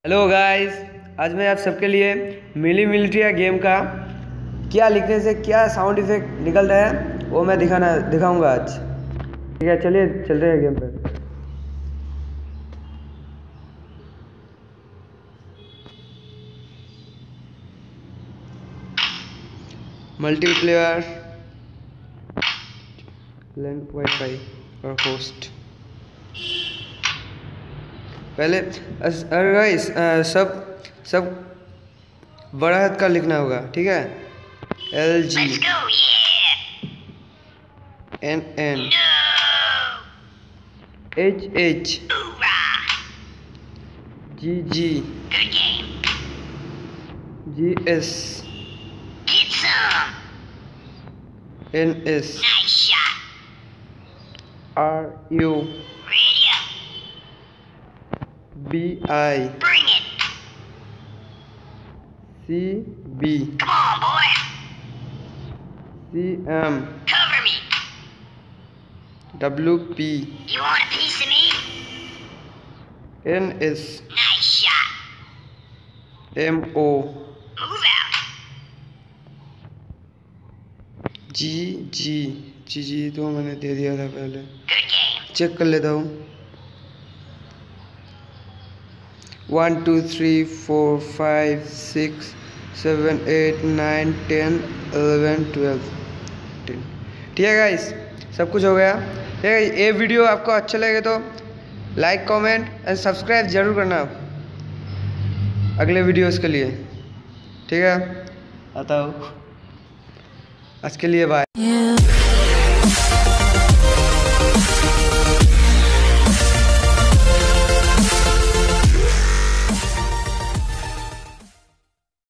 Hello guys, आज मैं आप सबके लिए मिलीमिलिटिया गेम का क्या लिखने से क्या साउंड इफेक्ट निकलता है वो मैं दिखाऊंगा आज। ठीक है, चलिए चलते हैं गेम पे। मल्टीप्लेयर, लैंड वाईफाई और होस्ट। पहले अरे गाइस, सब बड़ा हाथ का लिखना होगा, ठीक है। LG NN HH GG GS NS RU BI CB CM WP NS MO GG तो मैंने दे दिया था पहले, चेक कर लेता हूँ। 1 2 3 4 5 6 7 8 9 10 11 12 13। ठीक है गाइस, सब कुछ हो गया। ठीक है, ये वीडियो आपको अच्छा लगे तो लाइक कमेंट एंड सब्सक्राइब जरूर करना अगले वीडियोस के लिए। ठीक है, आता हूँ आज के लिए, बाय।